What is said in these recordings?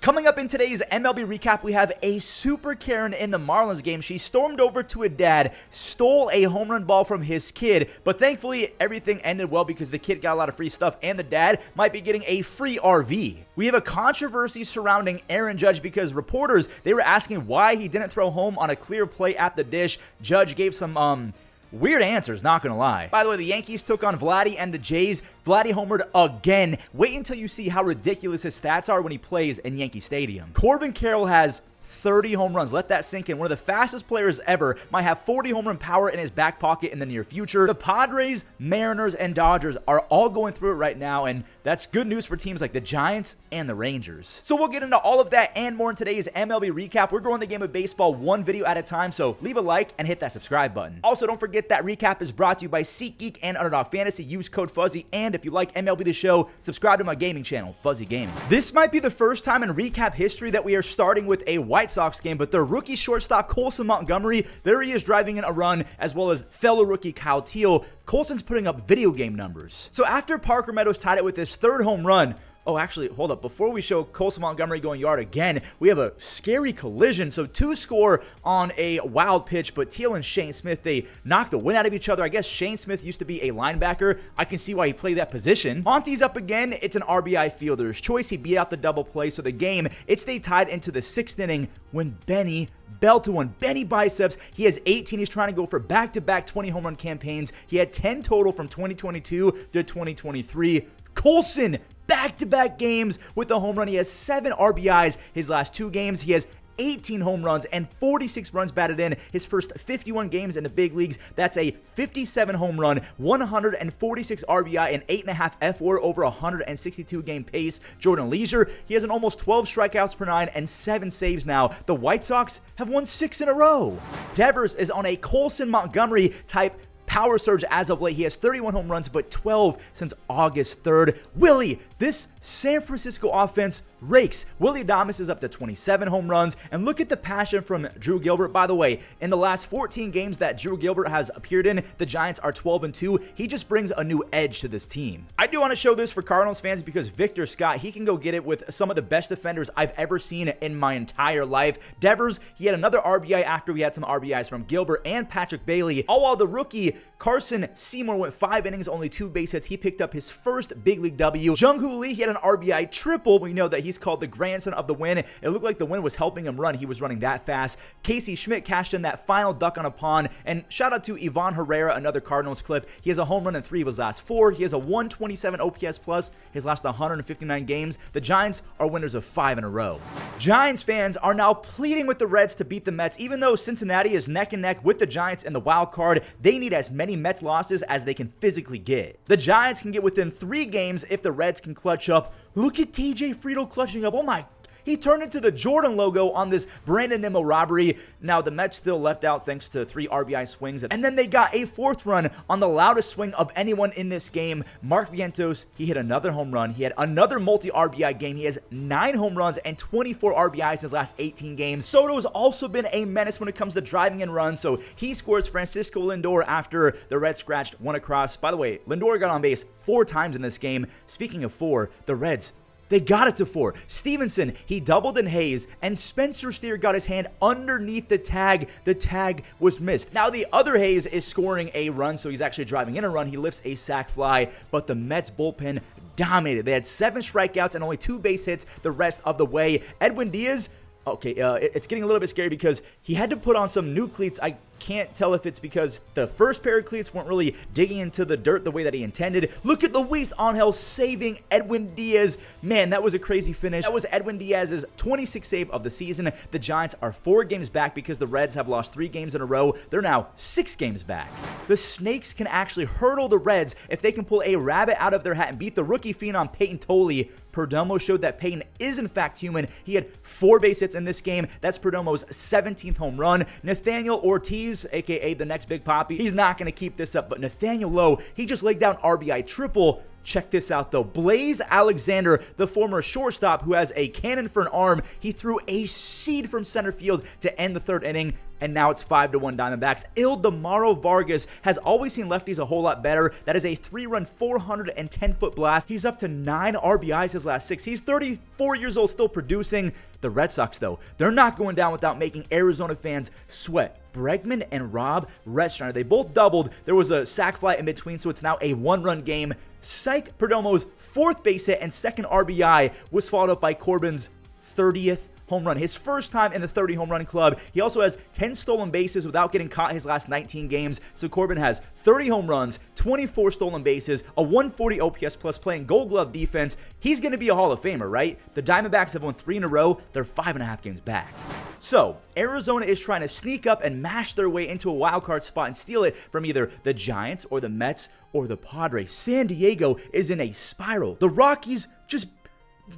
Coming up in today's MLB recap, we have a super Karen in the Marlins game. She stormed over to a dad, stole a home run ball from his kid, but thankfully everything ended well because the kid got a lot of free stuff and the dad might be getting a free RV. We have a controversy surrounding Aaron Judge because reporters, they were asking why he didn't throw home on a clear play at the dish. Judge gave some weird answers, not gonna lie. By the way, the Yankees took on Vladdy and the Jays. Vladdy homered again. Wait until you see how ridiculous his stats are when he plays in Yankee Stadium. Corbin Carroll has 30 home runs. Let that sink in. One of the fastest players ever. Might have 40 home run power in his back pocket in the near future. The Padres, Mariners, and Dodgers are all going through it right now, and that's good news for teams like the Giants and the Rangers. So we'll get into all of that and more in today's MLB recap. We're growing the game of baseball one video at a time, so leave a like and hit that subscribe button. Also, don't forget that recap is brought to you by SeatGeek and Underdog Fantasy. Use code Fuzzy, and if you like MLB The Show, subscribe to my gaming channel, Fuzzy Gaming. This might be the first time in recap history that we are starting with a White Sox game, but their rookie shortstop Colson Montgomery, there he is driving in a run, as well as fellow rookie Kyle Teel. Colson's putting up video game numbers. So after Parker Meadows tied it with his third home run, oh, actually, hold up. Before we show Colson Montgomery going yard again, we have a scary collision. So two score on a wild pitch, but Teel and Shane Smith, they knocked the wind out of each other. I guess Shane Smith used to be a linebacker. I can see why he played that position. Monty's up again. It's an RBI fielder's choice. He beat out the double play. So the game, it stayed tied into the 6th inning when Benny Bell to one. Benny Biceps, he has 18. He's trying to go for back-to-back 20 home run campaigns. He had 10 total from 2022 to 2023. Colson, back-to-back games with a home run. He has 7 RBIs his last 2 games. He has 18 home runs and 46 runs batted in his first 51 games in the big leagues. That's a 57 home run, 146 RBI, and 8.5 FWAR over a 162 game pace. Jordan Leisure, he has an almost 12 strikeouts per 9 and 7 saves now. The White Sox have won 6 in a row. Devers is on a Colson Montgomery type power surge as of late. He has 31 home runs, but 12 since August 3rd. Willie, this San Francisco offense rakes. Willie Adames is up to 27 home runs, and look at the passion from Drew Gilbert. By the way, in the last 14 games that Drew Gilbert has appeared in, the Giants are 12-2. He just brings a new edge to this team. I do want to show this for Cardinals fans because Victor Scott, he can go get it with some of the best defenders I've ever seen in my entire life. Devers, he had another RBI after we had some RBIs from Gilbert and Patrick Bailey. All while the rookie Carson Seymor went 5 innings, only 2 base hits. He picked up his first big league W. Jung-Hoo Lee, he had an RBI triple. We know that he's called the grandson of the win. It looked like the wind was helping him run. He was running that fast. Casey Schmidt cashed in that final duck on a pond. And shout out to Ivan Herrera, another Cardinals clip. He has a home run in 3 of his last 4. He has a 127 OPS plus his last 159 games. The Giants are winners of 5 in a row. Giants fans are now pleading with the Reds to beat the Mets. Even though Cincinnati is neck and neck with the Giants in the wild card, they need as many Mets losses as they can physically get. The Giants can get within 3 games if the Reds can clutch up. Look at TJ Friedl clutching up. Oh my, he turned into the Jordan logo on this Brandon Nimmo robbery. Now, the Mets still left out thanks to 3 RBI swings. And then they got a 4th run on the loudest swing of anyone in this game. Mark Vientos, he hit another home run. He had another multi-RBI game. He has 9 home runs and 24 RBIs in his last 18 games. Soto's also been a menace when it comes to driving in runs, so he scores Francisco Lindor after the Reds scratched 1 across. By the way, Lindor got on base 4 times in this game. Speaking of 4, the Reds, they got it to 4. Stevenson, he doubled in Hayes, and Spencer Steer got his hand underneath the tag. The tag was missed. Now, the other Hayes is scoring a run, so he's actually driving in a run. He lifts a sac fly, but the Mets bullpen dominated. They had 7 strikeouts and only 2 base hits the rest of the way. Edwin Diaz, okay, it's getting a little bit scary because he had to put on some new cleats. I can't tell if it's because the first pair of cleats weren't really digging into the dirt the way that he intended. Look at Luis Angel saving Edwin Diaz. Man, that was a crazy finish. That was Edwin Diaz's 26th save of the season. The Giants are 4 games back because the Reds have lost 3 games in a row. They're now 6 games back. The Snakes can actually hurdle the Reds if they can pull a rabbit out of their hat and beat the rookie phenom Peyton Tolley. Perdomo showed that Peyton is in fact human. He had 4 base hits in this game. That's Perdomo's 17th home run. Nathaniel Ortiz, aka the next Big Papi, he's not going to keep this up, but Nathaniel Lowe, he just laid down RBI triple. Check this out though. Blaze Alexander, the former shortstop who has a cannon for an arm, he threw a seed from center field to end the 3rd inning. and now it's 5-1 Diamondbacks. Ildemaro Vargas has always seen lefties a whole lot better. That is a 3-run, 410-foot blast. He's up to 9 RBIs his last 6. He's 34 years old, still producing. The Red Sox, though, they're not going down without making Arizona fans sweat. Bregman and Rob Retschneider, they both doubled. There was a sac fly in between, so it's now a 1-run game. Psych Perdomo's 4th base hit and 2nd RBI was followed up by Corbin's 30th home run, his first time in the 30 home run club. He also has 10 stolen bases without getting caught his last 19 games. So Corbin has 30 home runs, 24 stolen bases, a 140 OPS plus, playing Gold Glove defense. He's going to be a Hall of Famer, right? The Diamondbacks have won 3 in a row. They're 5.5 games back. So Arizona is trying to sneak up and mash their way into a wild card spot and steal it from either the Giants or the Mets or the Padres. San Diego is in a spiral. The Rockies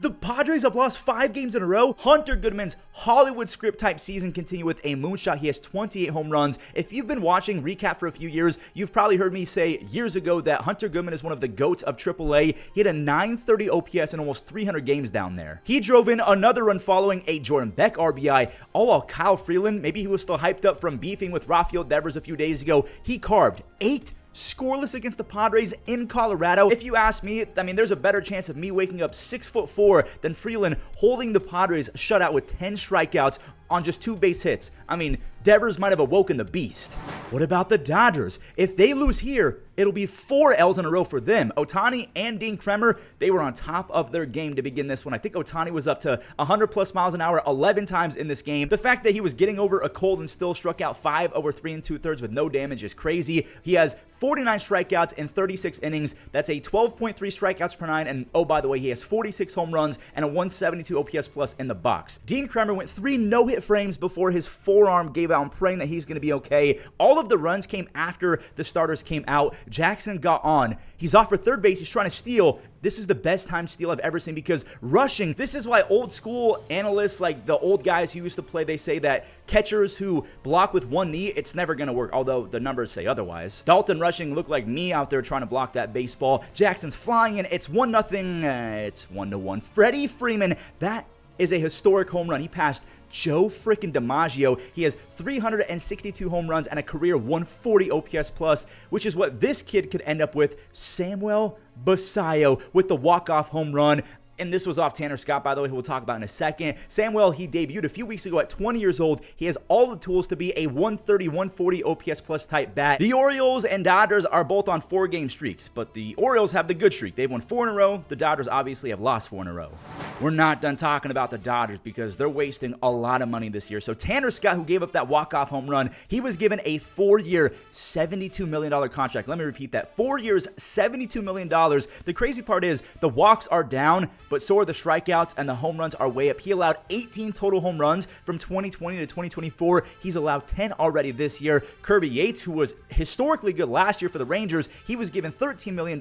The Padres have lost 5 games in a row. Hunter Goodman's Hollywood script type season continue with a moonshot. He has 28 home runs. If you've been watching recap for a few years, you've probably heard me say years ago that Hunter Goodman is one of the GOATs of AAA. He had a 930 OPS in almost 300 games down there. He drove in another run following a Jordan Beck RBI, all while Kyle Freeland, maybe he was still hyped up from beefing with Rafael Devers a few days ago, he carved 8 scoreless against the Padres in Colorado. If you ask me, I mean, there's a better chance of me waking up 6'4" than Freeland holding the Padres shutout with 10 strikeouts on just 2 base hits. I mean, Devers might have awoken the beast. What about the Dodgers? If they lose here, it'll be 4 L's in a row for them. Ohtani and Dean Kremer, they were on top of their game to begin this one. I think Ohtani was up to 100 plus miles an hour 11 times in this game. The fact that he was getting over a cold and still struck out 5 over 3 2/3 with no damage is crazy. He has 49 strikeouts in 36 innings. That's a 12.3 strikeouts per 9. And oh, by the way, he has 46 home runs and a 172 OPS plus in the box. Dean Kremer went 3 no-hit frames before his forearm gave out. I'm praying that he's going to be okay. All of the runs came after the starters came out. Jackson got on. He's off for third base. He's trying to steal. This is the best time steal I've ever seen because rushing, this is why old school analysts, like the old guys who used to play, they say that catchers who block with one knee, it's never going to work, although the numbers say otherwise. Dalton rushing looked like me out there trying to block that baseball. Jackson's flying in. It's 1-0. It's 1-1. Freddie Freeman, that is a historic home run. He passed Joe freaking DiMaggio. He has 362 home runs and a career 140 OPS plus, which is what this kid could end up with. Samuel Basallo with the walk-off home run. And this was off Tanner Scott, by the way, who we'll talk about in a second. Samuel, he debuted a few weeks ago at 20 years old. He has all the tools to be a 130, 140 OPS plus type bat. The Orioles and Dodgers are both on 4-game streaks, but the Orioles have the good streak. They've won 4 in a row. The Dodgers obviously have lost 4 in a row. We're not done talking about the Dodgers because they're wasting a lot of money this year. So Tanner Scott, who gave up that walk-off home run, he was given a 4-year, $72 million contract. Let me repeat that. 4 years, $72 million. The crazy part is the walks are down, but so are the strikeouts and the home runs are way up. He allowed 18 total home runs from 2020 to 2024. He's allowed 10 already this year. Kirby Yates, who was historically good last year for the Rangers, he was given $13 million.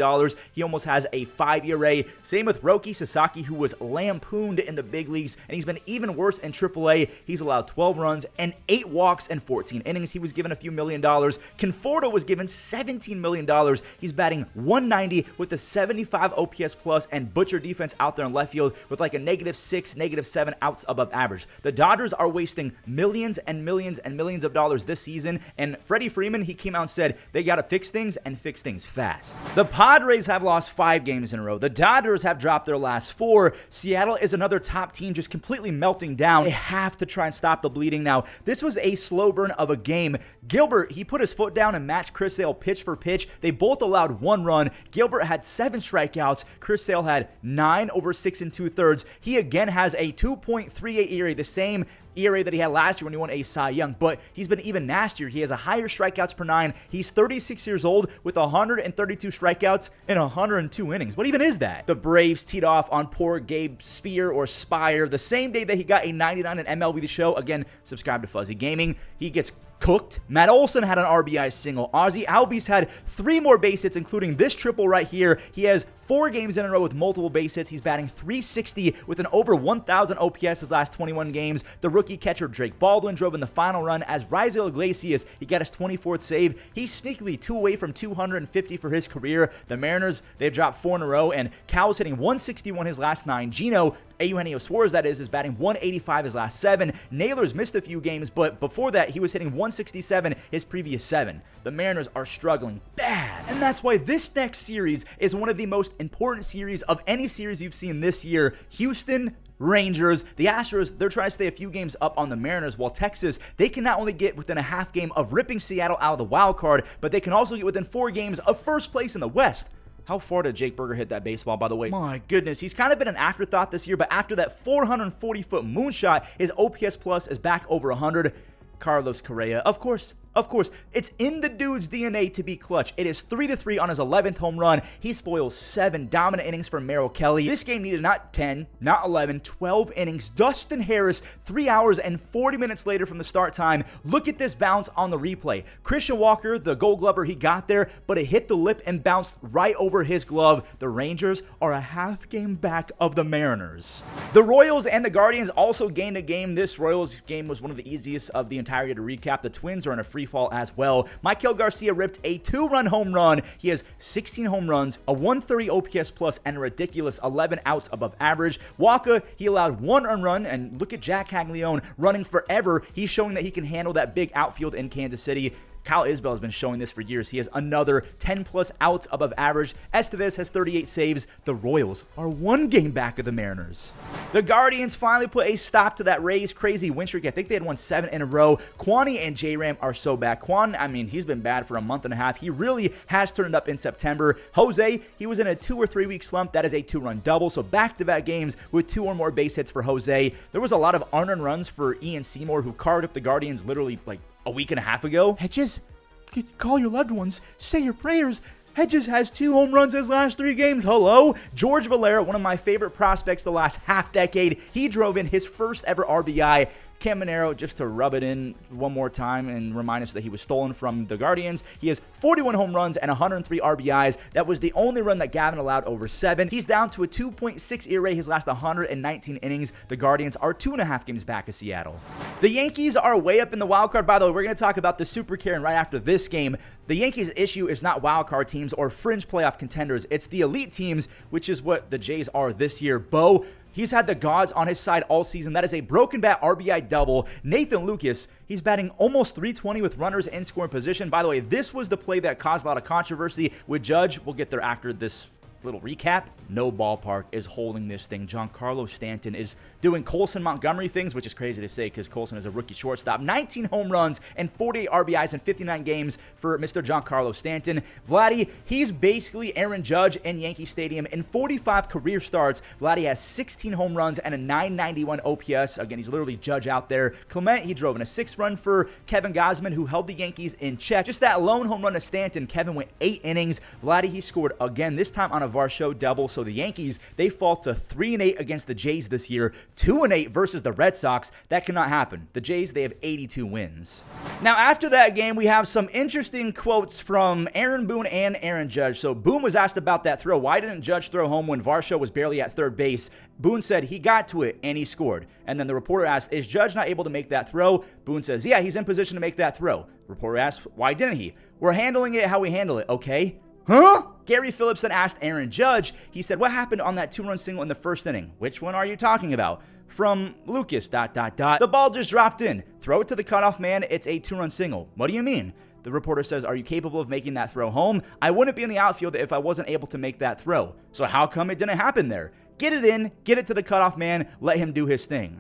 He almost has a 5-year A. Same with Roki Sasaki, who was lampooned in the big leagues, and he's been even worse in AAA. He's allowed 12 runs and 8 walks in 14 innings. He was given a few $1 million. Conforto was given $17 million. He's batting 190 with a 75 OPS plus and butcher defense out there in left field with like a -6, -7 outs above average. The Dodgers are wasting millions and millions and millions of dollars this season, and Freddie Freeman, he came out and said they got to fix things and fix things fast. The Padres have lost 5 games in a row. The Dodgers have dropped their last 4. Seattle is another top team just completely melting down. They have to try and stop the bleeding now. This was a slow burn of a game. Gilbert, he put his foot down and matched Chris Sale pitch for pitch. They both allowed 1 run. Gilbert had 7 strikeouts. Chris Sale had 9 over 6 2/3. He again has a 2.38 ERA, the same ERA that he had last year when he won a Cy Young, but he's been even nastier. He has a higher strikeouts per 9. He's 36 years old with 132 strikeouts in 102 innings. What even is that? The Braves teed off on poor Gabe Spire the same day that he got a 99 in MLB The Show. Again, subscribe to Fuzzy Gaming. He gets cooked. Matt Olson had an RBI single. Ozzie Albies had 3 more base hits, including this triple right here. He has 4 games in a row with multiple base hits. He's batting .360 with an over 1,000 OPS his last 21 games. The rookie catcher Drake Baldwin drove in the final run as Raisel Iglesias, he got his 24th save. He's sneakily 2 away from 250 for his career. The Mariners, they've dropped 4 in a row, and Cal's hitting 161 his last 9. Gino, Eugenio Suarez, that is batting 185 his last 7. Naylor's missed a few games, but before that, he was hitting 167 his previous 7. The Mariners are struggling bad, and that's why this next series is one of the most important series of any series you've seen this year. Houston, Rangers. The Astros, they're trying to stay a few games up on the Mariners, while Texas, they can not only get within a half game of ripping Seattle out of the wild card, but they can also get within 4 games of first place in the West. How far did Jake Burger hit that baseball, by the way? My goodness, he's kind of been an afterthought this year, but after that 440-foot moonshot, his OPS plus is back over 100. Carlos Correa, of course, it's in the dude's DNA to be clutch. It is 3-3 on his 11th home run. He spoils 7 dominant innings for Merrill Kelly. This game needed not 10, not 11, 12 innings. Dustin Harris, 3 hours and 40 minutes later from the start time. Look at this bounce on the replay. Christian Walker, the Gold Glover, he got there, but it hit the lip and bounced right over his glove. The Rangers are a half game back of the Mariners. The Royals and the Guardians also gained a game. This Royals game was one of the easiest of the entire year to recap. The Twins are in a free fall as well. Maikel Garcia ripped a 2-run home run. He has 16 home runs, a 130 OPS plus, and a ridiculous 11 outs above average. Walker, he allowed 1 earned run, and look at Jack Caglione running forever. He's showing that he can handle that big outfield in Kansas City. Kyle Isbell has been showing this for years. He has another 10-plus outs above average. Estevez has 38 saves. The Royals are 1 game back of the Mariners. The Guardians finally put a stop to that Rays crazy win streak. I think they had won 7 in a row. Kwani and J-Ram are so bad. Kwan, I mean, he's been bad for a month and a half. He really has turned up in September. Jose, he was in a 2 or 3 week slump. That is a 2-run double, so back-to-back games with 2 or more base hits for Jose. There was a lot of unearned runs for Ian Seymour, who carved up the Guardians literally like a week and a half ago. Hedges, call your loved ones, say your prayers. Hedges has 2 home runs his last 3 games. Hello? George Valera, one of my favorite prospects the last half decade. He drove in his first ever RBI. Caminero, just to rub it in one more time and remind us that he was stolen from the Guardians. He has 41 home runs and 103 RBIs. That was the only run that Gavin allowed over 7. He's down to a 2.6 ERA his last 119 innings. The Guardians are 2.5 games back of Seattle. The Yankees are way up in the wild card. By the way, we're going to talk about the Super Karen right after this game. The Yankees' issue is not wild card teams or fringe playoff contenders. It's the elite teams, which is what the Jays are this year. Bo, he's had the gods on his side all season. That is a broken bat RBI double. Nathan Lucas, he's batting almost 320 with runners in scoring position. By the way, this was the play that caused a lot of controversy with Judge. We'll get there after this little recap. No ballpark is holding this thing. Giancarlo Stanton is doing Colson Montgomery things, which is crazy to say because Colson is a rookie shortstop. 19 home runs and 48 RBIs in 59 games for Mr. Giancarlo Stanton. Vladdy, he's basically Aaron Judge in Yankee Stadium. In 45 career starts, Vladdy has 16 home runs and a 991 OPS. Again, he's literally Judge out there. Clement, he drove in a 6-run for Kevin Gausman, who held the Yankees in check. Just that lone home run to Stanton, Kevin went 8 innings. Vladdy, he scored again, this time on a Varsho double. So the Yankees, they fall to 3-8 against the Jays this year, 2-8 versus the Red Sox. That cannot happen. The Jays, they have 82 wins. Now, after that game, we have some interesting quotes from Aaron Boone and Aaron Judge. So Boone was asked about that throw. Why didn't Judge throw home when Varsho was barely at third base? Boone said he got to it and he scored. And then the reporter asked, is Judge not able to make that throw? Boone says, yeah, he's in position to make that throw. Reporter asked, why didn't he? We're handling it how we handle it, okay? Huh? Gary Phillips then asked Aaron Judge. He said, what happened on that 2-run single in the first inning? Which one are you talking about? From Lucas, ... The ball just dropped in. Throw it to the cutoff man. It's a 2-run single. What do you mean? The reporter says, are you capable of making that throw home? I wouldn't be in the outfield if I wasn't able to make that throw. So how come it didn't happen there? Get it in, get it to the cutoff man, let him do his thing.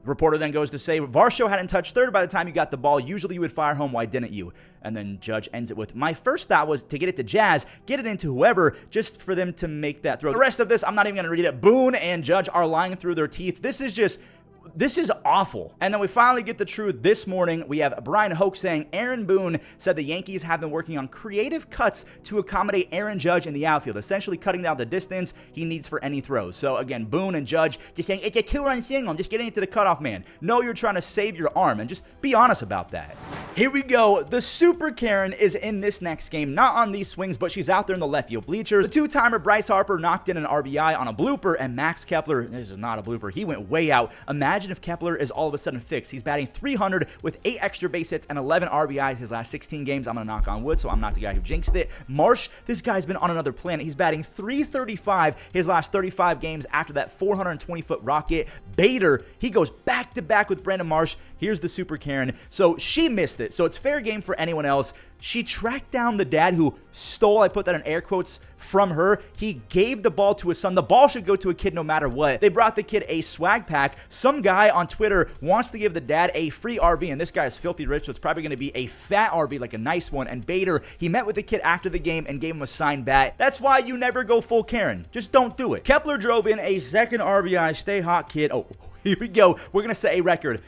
Reporter then goes to say, Varsho hadn't touched third by the time you got the ball. Usually you would fire home. Why didn't you? And then Judge ends it with, my first thought was to get it to Jazz, get it into whoever, just for them to make that throw. The rest of this, I'm not even going to read it. Boone and Judge are lying through their teeth. This is awful. And then we finally get the truth this morning. We have Brian Hoke saying Aaron Boone said the Yankees have been working on creative cuts to accommodate Aaron Judge in the outfield, essentially cutting down the distance he needs for any throws. So again, Boone and Judge just saying it's a 2-run single. I'm just getting it to the cutoff man. No, you're trying to save your arm, and just be honest about that. Here we go. The Super Karen is in this next game. Not on these swings, but she's out there in the left field bleachers. The two-timer Bryce Harper knocked in an RBI on a blooper, and Max Kepler, this is not a blooper, he went way out. Imagine if Kepler is all of a sudden fixed. He's batting 300 with 8 extra base hits and 11 RBIs his last 16 games. I'm going to knock on wood, so I'm not the guy who jinxed it. Marsh, this guy's been on another planet. He's batting 335 his last 35 games after that 420-foot rocket. Bader, he goes back-to-back with Brandon Marsh. Here's the Super Karen. So she missed it. So it's fair game for anyone else. She tracked down the dad who stole, I put that in air quotes, from her. He gave the ball to his son. The ball should go to a kid no matter what. They brought the kid a swag pack. Some guy on Twitter wants to give the dad a free RV, and this guy is filthy rich, so it's probably going to be a fat RV, like a nice one. And Bader, he met with the kid after the game and gave him a signed bat. That's why you never go full Karen. Just don't do it. Kepler drove in a second RBI. Stay hot, kid. Oh, here we go. We're going to set a record.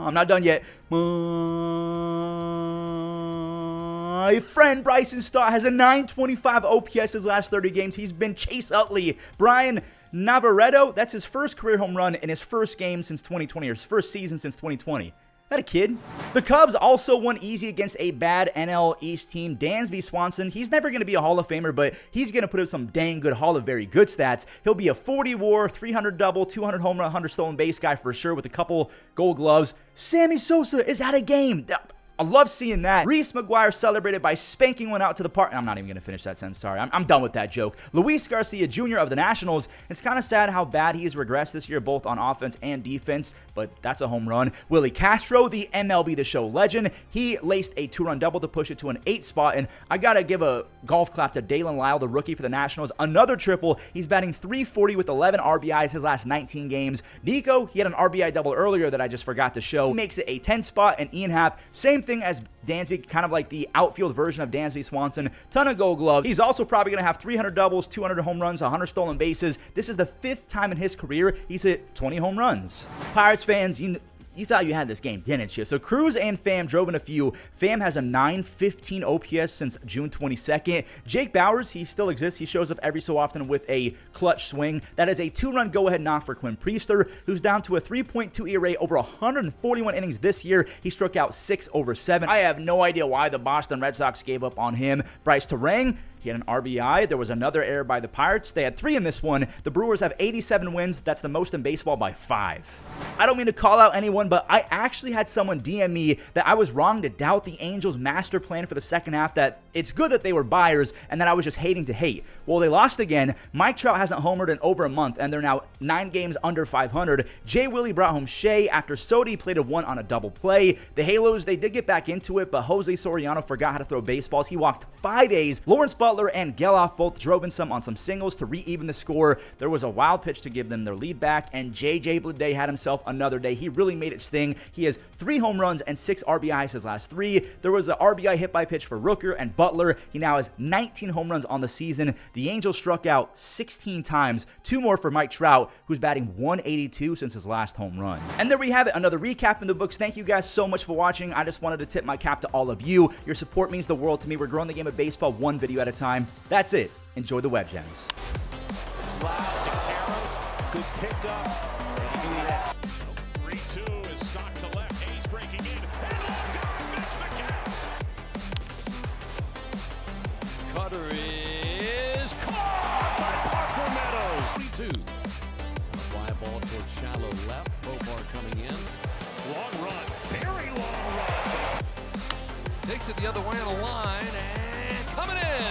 I'm not done yet. My friend Bryson Stott has a 925 OPS his last 30 games. He's been Chase Utley. Brian Navarreto, that's his first career home run in his first game since 2020, or his first season since 2020. That a kid. The Cubs also won easy against a bad NL East team. Dansby Swanson, he's never going to be a Hall of Famer, but he's going to put up some dang good Hall of Very Good stats. He'll be a 40 WAR, 300 double, 200 home run, 100 stolen base guy for sure with a couple Gold Gloves. Sammy Sosa is at a game. I love seeing that. Reese McGuire celebrated by spanking one out to the park. I'm not even going to finish that sentence. Sorry. I'm done with that joke. Luis Garcia Jr. of the Nationals. It's kind of sad how bad he's regressed this year, both on offense and defense, but that's a home run. Willie Castro, the MLB The Show legend. He laced a 2-run double to push it to an 8 spot, and I got to give a golf clap to Dalen Lyle, the rookie for the Nationals. Another triple. He's batting 340 with 11 RBIs his last 19 games. Nico, he had an RBI double earlier that I just forgot to show. He makes it a 10 spot, and Ian Happ, same thing as Dansby, kind of like the outfield version of Dansby Swanson. Ton of Gold Gloves. He's also probably going to have 300 doubles, 200 home runs, 100 stolen bases. This is the 5th time in his career he's hit 20 home runs. Pirates fans, you thought you had this game, didn't you? So Cruz and Pham drove in a few. Pham has a 915 OPS since June 22nd. Jake Bauers, he still exists. He shows up every so often with a clutch swing. That is a 2-run go-ahead knock for Quinn Priester, who's down to a 3.2 ERA over 141 innings this year. He struck out 6 over 7. I have no idea why the Boston Red Sox gave up on him. Bryce Terang, he had an RBI. There was another error by the Pirates. They had 3 in this one. The Brewers have 87 wins. That's the most in baseball by 5. I don't mean to call out anyone, but I actually had someone DM me that I was wrong to doubt the Angels' master plan for the second half, that it's good that they were buyers and that I was just hating to hate. Well, they lost again. Mike Trout hasn't homered in over a month, and they're now 9 games under 500. Jay Willie brought home Shea after Sodi played a 1 on a double play. The Halos, they did get back into it, but Jose Soriano forgot how to throw baseballs. He walked 5 A's. Lawrence Butler and Geloff both drove in some on some singles to re-even the score. There was a wild pitch to give them their lead back, and JJ Bleday had himself another day. He really made it sting. He has 3 home runs and 6 RBIs his last 3. There was an RBI hit by pitch for Rooker and Butler. He now has 19 home runs on the season. The Angels struck out 16 times, 2 more for Mike Trout, who's batting 182 since his last home run. And there we have it, another recap in the books. Thank you guys so much for watching. I just wanted to tip my cap to all of you. Your support means the world to me. We're growing the game of baseball 1 video at a time. That's it. Enjoy the web gems. Good pickup. 3-2 is socked to left. Hayes breaking in. And Ohtani makes the catch. Cutter is caught by Parker Meadows. 3-2. Fly ball towards shallow left. Bobar coming in. Long run. Very long run. Takes it the other way on the line and coming in.